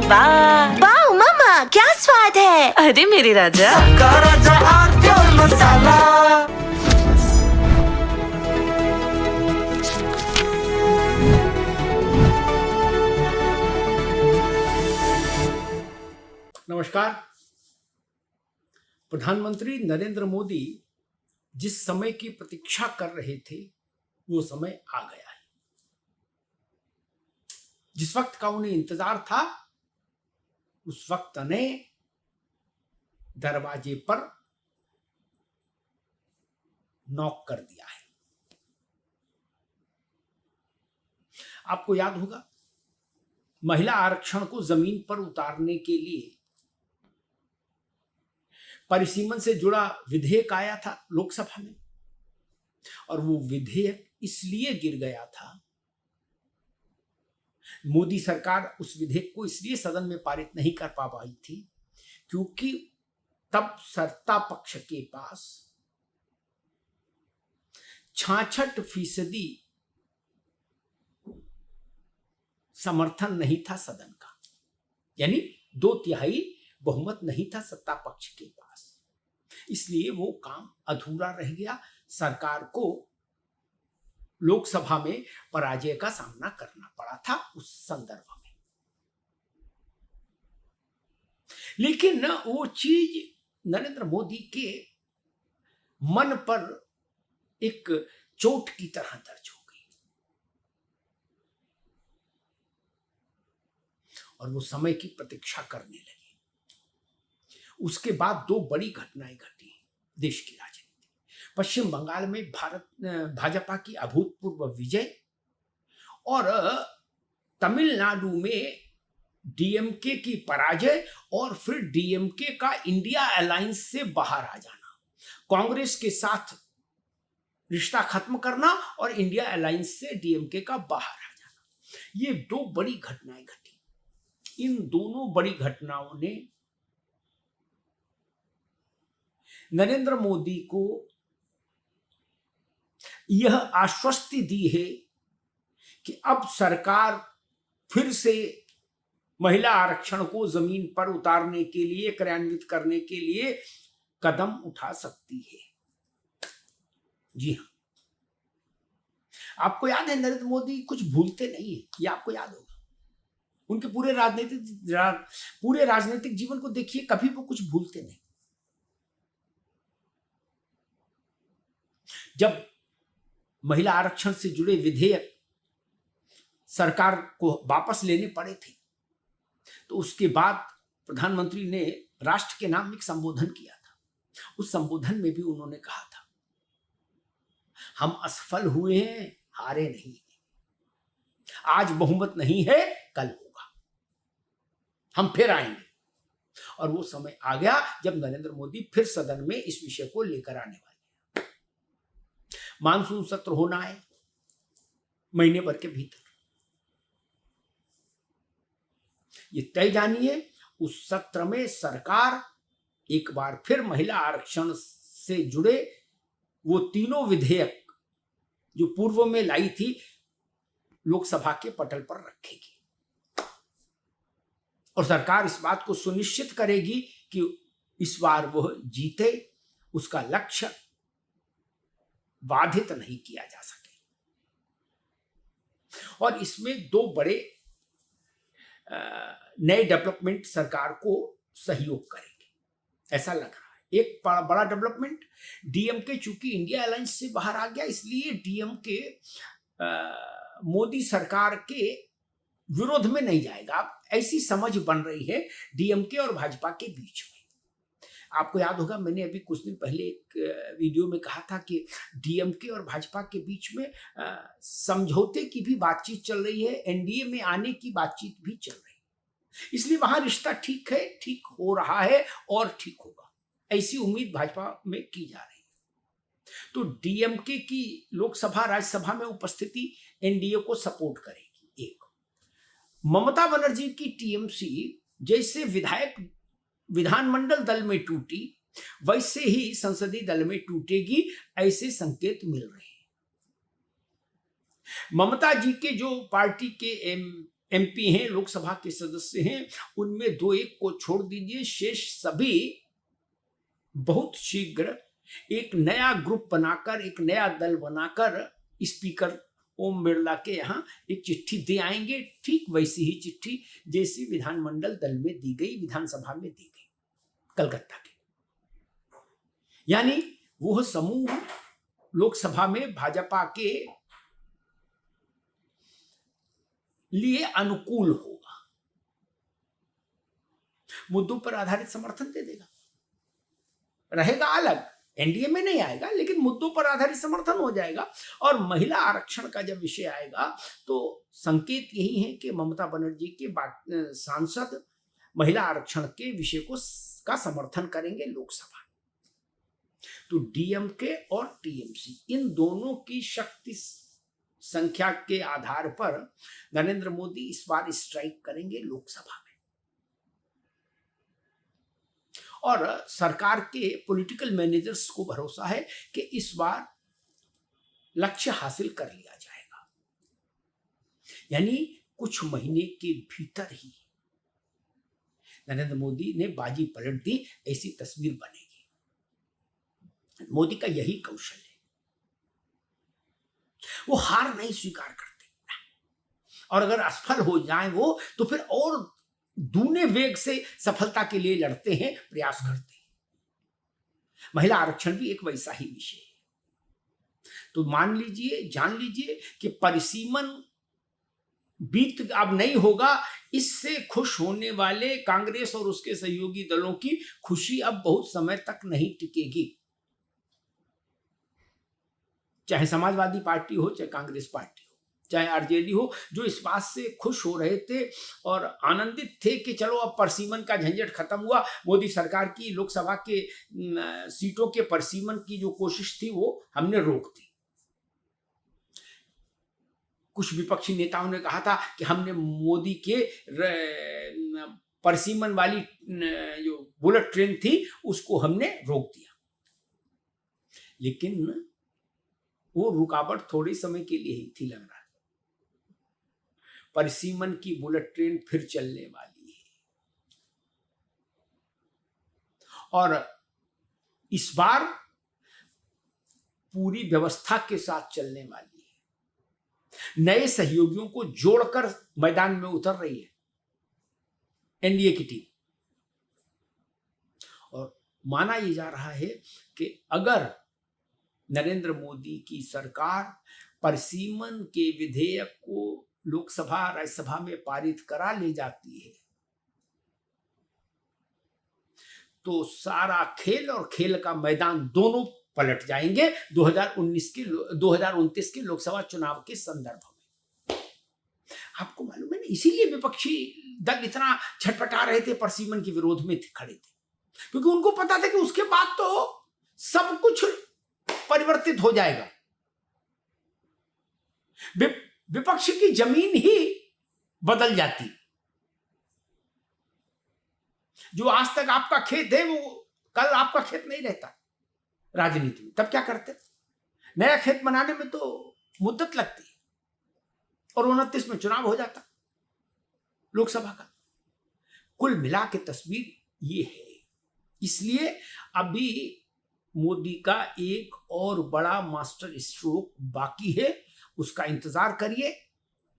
वाह वाह मम्मा, क्या स्वाद है। अरे मेरे राजा, सबका राजा आरती और मसाला। नमस्कार। प्रधानमंत्री नरेंद्र मोदी जिस समय की प्रतीक्षा कर रहे थे वो समय आ गया है। जिस वक्त का उन्हें इंतजार था उस वक्त ने दरवाजे पर नॉक कर दिया है। आपको याद होगा, महिला आरक्षण को जमीन पर उतारने के लिए परिसीमन से जुड़ा विधेयक आया था लोकसभा में, और वो विधेयक इसलिए गिर गया था, मोदी सरकार उस विधेयक को इसलिए सदन में पारित नहीं कर पा पाई थी क्योंकि तब सत्ता पक्ष के पास 66% समर्थन नहीं था सदन का, यानी 2/3 बहुमत नहीं था सत्ता पक्ष के पास। इसलिए वो काम अधूरा रह गया। सरकार को लोकसभा में पराजय का सामना करना पड़ा था उस संदर्भ में। लेकिन वो चीज नरेंद्र मोदी के मन पर एक चोट की तरह दर्ज हो गई और वो समय की प्रतीक्षा करने लगे। उसके बाद 2 बड़ी घटनाएं घटी देश की राजनीति। पश्चिम बंगाल में भाजपा की अभूतपूर्व विजय और तमिलनाडु में डीएमके की पराजय और फिर डीएमके का इंडिया अलायंस से बाहर आ जाना, कांग्रेस के साथ रिश्ता खत्म करना और इंडिया अलायंस से डीएमके का बाहर आ जाना, ये 2 बड़ी घटनाएं घटी। इन दोनों बड़ी घटनाओं ने नरेंद्र मोदी को यह आश्वस्ति दी है कि अब सरकार फिर से महिला आरक्षण को जमीन पर उतारने के लिए, क्रियान्वित करने के लिए कदम उठा सकती है। जी हाँ, आपको याद है नरेंद्र मोदी कुछ भूलते नहीं है, ये आपको याद होगा। उनके पूरे राजनीतिक जीवन को देखिए, कभी वो कुछ भूलते नहीं। जब महिला आरक्षण से जुड़े विधेयक सरकार को वापस लेने पड़े थे तो उसके बाद प्रधानमंत्री ने राष्ट्र के नाम एक संबोधन किया था। उस संबोधन में भी उन्होंने कहा था, हम असफल हुए हैं, हारे नहीं हैं। आज बहुमत नहीं है, कल होगा, हम फिर आएंगे। और वो समय आ गया जब नरेंद्र मोदी फिर सदन में इस विषय को लेकर आने वाले। मानसून सत्र होना है महीने भर के भीतर। ये तय जानिए, उस सत्र में सरकार एक बार फिर महिला आरक्षण से जुड़े वो तीनों विधेयक जो पूर्व में लाई थी लोकसभा के पटल पर रखेगी और सरकार इस बात को सुनिश्चित करेगी कि इस बार वह जीते, उसका लक्ष्य बाधित नहीं किया जा सके। और इसमें 2 बड़े नए डेवलपमेंट सरकार को सहयोग करेंगे, ऐसा लग रहा है। एक बड़ा डेवलपमेंट, डीएमके चूंकि इंडिया अलायंस से बाहर आ गया, इसलिए डीएमके मोदी सरकार के विरोध में नहीं जाएगा। अब ऐसी समझ बन रही है डीएमके और भाजपा के बीच में। आपको याद होगा, मैंने अभी कुछ दिन पहले एक वीडियो में कहा था कि डीएमके और भाजपा के बीच में समझौते की भी बातचीत चल रही है, एनडीए में आने की बातचीत भी चल रही है। इसलिए वहां रिश्ता ठीक है, ठीक हो रहा है और ठीक होगा, ऐसी उम्मीद भाजपा में की जा रही है। तो डीएमके की लोकसभा राज्यसभा में उपस्थिति एनडीए को सपोर्ट करेगी। एक ममता बनर्जी की टीएमसी जैसे विधानमंडल दल में टूटी, वैसे ही संसदीय दल में टूटेगी, ऐसे संकेत मिल रहे हैं। ममता जी के जो पार्टी के एमपी हैं, लोकसभा के सदस्य हैं, उनमें 2-1 को छोड़ दीजिए, शेष सभी बहुत शीघ्र एक नया ग्रुप बनाकर, एक नया दल बनाकर स्पीकर ओम बिरला के यहाँ एक चिट्ठी दे आएंगे, ठीक वैसी ही चिट्ठी जैसी विधानमंडल दल में दी गई, विधानसभा में दी गई कलकत्ता के। यानी वह समूह लोकसभा में भाजपा के लिए अनुकूल होगा, मुद्दों पर आधारित समर्थन दे देगा, रहेगा अलग, एनडीए में नहीं आएगा, लेकिन मुद्दों पर आधारित समर्थन हो जाएगा। और महिला आरक्षण का जब विषय आएगा तो संकेत यही है कि ममता बनर्जी के सांसद महिला आरक्षण के विषय को का समर्थन करेंगे लोकसभा। तो डीएमके और टीएमसी इन दोनों की शक्ति संख्या के आधार पर नरेंद्र मोदी इस बार स्ट्राइक करेंगे लोकसभा में, और सरकार के पॉलिटिकल मैनेजर्स को भरोसा है कि इस बार लक्ष्य हासिल कर लिया जाएगा। यानी कुछ महीने के भीतर ही नरेंद्र मोदी ने बाजी पलट दी, ऐसी तस्वीर बनेगी। मोदी का यही कौशल है, वो हार नहीं स्वीकार करते, और अगर असफल हो जाए वो तो फिर और दूने वेग से सफलता के लिए लड़ते हैं, प्रयास करते हैं। महिला आरक्षण भी एक वैसा ही विषय है। तो मान लीजिए, जान लीजिए कि परिसीमन बीत अब नहीं होगा, इससे खुश होने वाले कांग्रेस और उसके सहयोगी दलों की खुशी अब बहुत समय तक नहीं टिकेगी। चाहे समाजवादी पार्टी हो, चाहे कांग्रेस पार्टी हो, चाहे आरजेडी हो, जो इस बात से खुश हो रहे थे और आनंदित थे कि चलो अब परसीमन का झंझट खत्म हुआ, मोदी सरकार की लोकसभा के सीटों के परसीमन की जो कोशिश थी वो हमने रोक दी। कुछ विपक्षी नेताओं ने कहा था कि हमने मोदी के परसीमन वाली जो बुलेट ट्रेन थी उसको हमने रोक दिया, लेकिन वो रुकावट थोड़े समय के लिए ही थी, लग रहा है। परिसीमन की बुलेट ट्रेन फिर चलने वाली है, और इस बार पूरी व्यवस्था के साथ चलने वाली है। नए सहयोगियों को जोड़कर मैदान में उतर रही है एनडीए की टीम, और माना यह जा रहा है कि अगर नरेंद्र मोदी की सरकार परसीमन के विधेयक को लोकसभा राज्यसभा में पारित करा ले जाती है तो सारा खेल और खेल का मैदान दोनों पलट जाएंगे 2029 के लोकसभा चुनाव के संदर्भ में। आपको मालूम है ना, इसीलिए विपक्षी दल इतना छटपटा रहे थे, परसीमन के विरोध में खड़े थे, क्योंकि उनको पता था कि उसके बाद तो सब कुछ परिवर्तित हो जाएगा। विपक्ष की जमीन ही बदल जाती। जो आज तक आपका खेत है वो कल आपका खेत नहीं रहता राजनीति में। तब क्या करते? नया खेत बनाने में तो मुद्दत लगती है, और 29 में चुनाव हो जाता लोकसभा का। कुल मिला के तस्वीर ये है। इसलिए अभी मोदी का एक और बड़ा मास्टर स्ट्रोक बाकी है, उसका इंतजार करिए।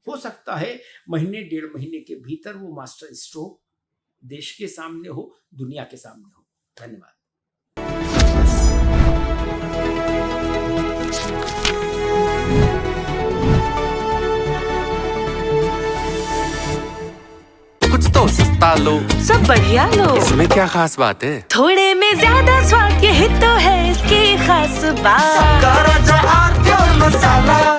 हो सकता है महीने 1.5 महीने के भीतर वो मास्टर स्ट्रोक देश के सामने हो, दुनिया के सामने हो। धन्यवाद। कुछ तो सस्ता लो, सब बढ़िया लो, इसमें क्या खास बात है? थोड़े में ज्यादा स्वाद, यही तो है इसकी खास बात। मसाला